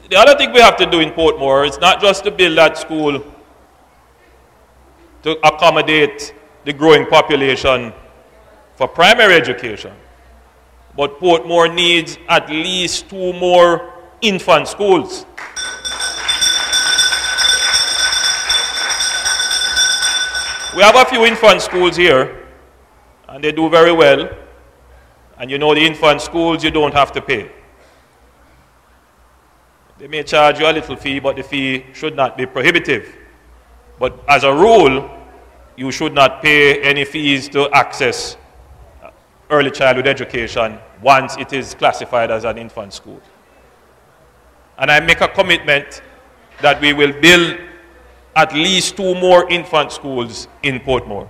The other thing we have to do in Portmore is not just to build that school to accommodate the growing population for primary education, but Portmore needs at least 2 more infant schools. We have a few infant schools here, and they do very well. And you know, the infant schools, you don't have to pay. They may charge you a little fee, but the fee should not be prohibitive. But as a rule, you should not pay any fees to access early childhood education once it is classified as an infant school. And I make a commitment that we will build at least 2 more infant schools in Portmore.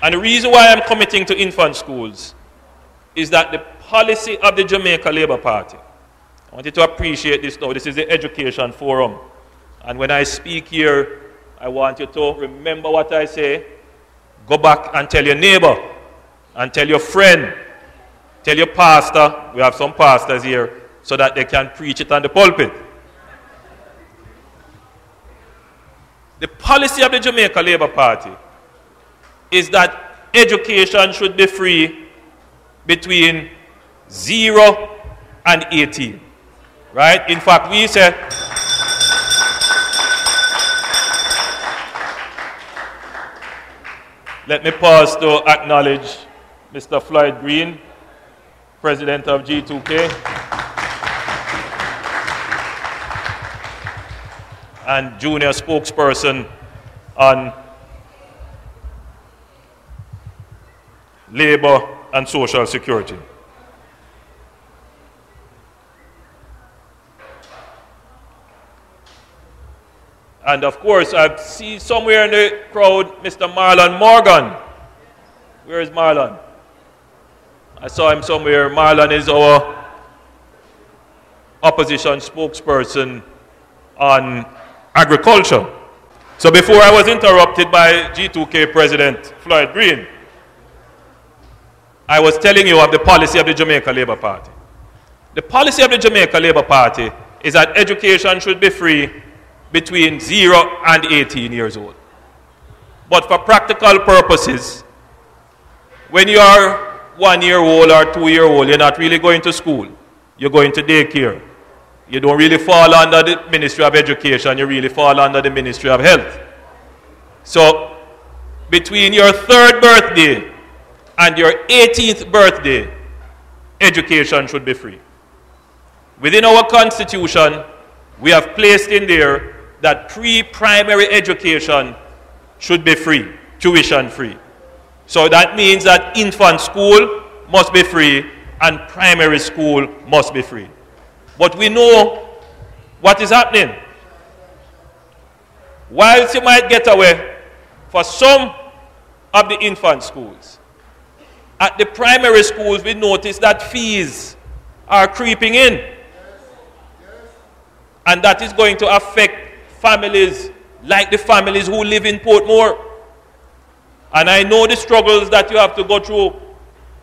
And the reason why I'm committing to infant schools is that the policy of the Jamaica Labour Party, I want you to appreciate this now, this is the education forum. And when I speak here, I want you to remember what I say. Go back and tell your neighbor, and tell your friend, tell your pastor, we have some pastors here, so that they can preach it on the pulpit. The policy of the Jamaica Labour Party is that education should be free between 0 and 18. Right? In fact, we say, let me pause to acknowledge Mr. Floyd Green, President of G2K, and junior spokesperson on labor and social security. And of course, I see somewhere in the crowd Mr. Marlon Morgan. Where is Marlon? I saw him somewhere. Marlon is our opposition spokesperson on agriculture. So before I was interrupted by G2K President Floyd Green, I was telling you of the policy of the Jamaica Labour Party. The policy of the Jamaica Labour Party is that education should be free between 0 and 18 years old. But for practical purposes, when you are 1-year-old or 2-year-old, you're not really going to school. You're going to daycare. You don't really fall under the Ministry of Education, you really fall under the Ministry of Health. So, between your 3rd birthday and your 18th birthday, education should be free. Within our Constitution, we have placed in there that pre-primary education should be free, tuition free. So that means that infant school must be free and primary school must be free. But we know what is happening. Whilst you might get away for some of the infant schools, at the primary schools we notice that fees are creeping in. And that is going to affect families like the families who live in Portmore. And I know the struggles that you have to go through,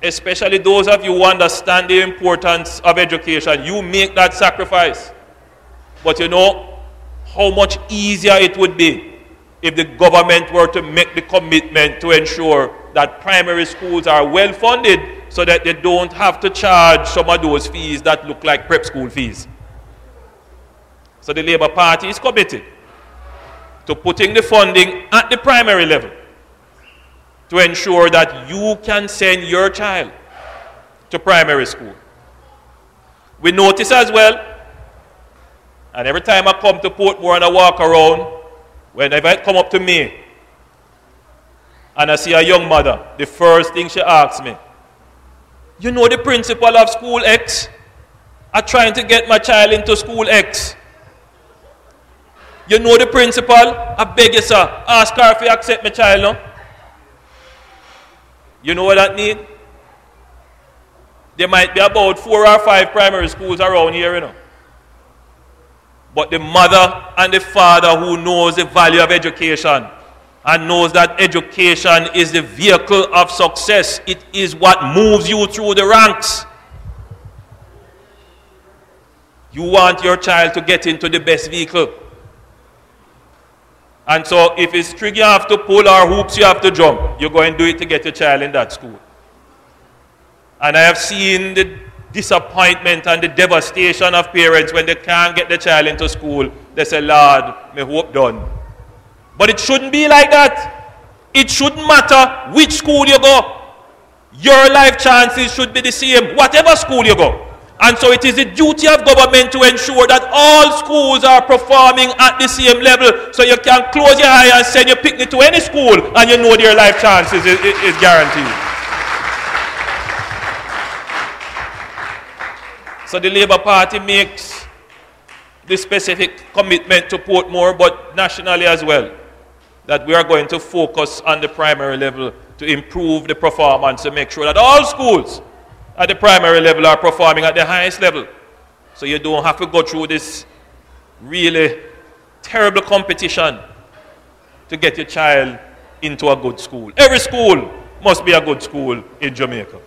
especially those of you who understand the importance of education. You make that sacrifice. But you know how much easier it would be if the government were to make the commitment to ensure that primary schools are well funded so that they don't have to charge some of those fees that look like prep school fees. So the Labour Party is committed to putting the funding at the primary level to ensure that you can send your child to primary school. We notice as well, and every time I come to Portmore and I walk around, whenever I come up to me and I see a young mother, the first thing she asks me, you know the principal of school X? I'm trying to get my child into school X. You know the principal? I beg you, sir. Ask her if you accept my child now. You know what that means? There might be about 4 or 5 primary schools around here, you know. But the mother and the father who knows the value of education and knows that education is the vehicle of success. It is what moves you through the ranks. You want your child to get into the best vehicle. And so if it's string you have to pull or hoops you have to jump, you're going to do it to get your child in that school. And I have seen the disappointment and the devastation of parents when they can't get the child into school. They say, Lord, my hope done. But it shouldn't be like that. It shouldn't matter which school you go. Your life chances should be the same, whatever school you go. And so it is the duty of government to ensure that all schools are performing at the same level. So you can close your eye and send your picnic to any school and you know your life chances is guaranteed. So the Labour Party makes this specific commitment to Portmore, but nationally as well, that we are going to focus on the primary level to improve the performance and make sure that all schools at the primary level are performing at the highest level. So you don't have to go through this really terrible competition to get your child into a good school. Every school must be a good school in Jamaica.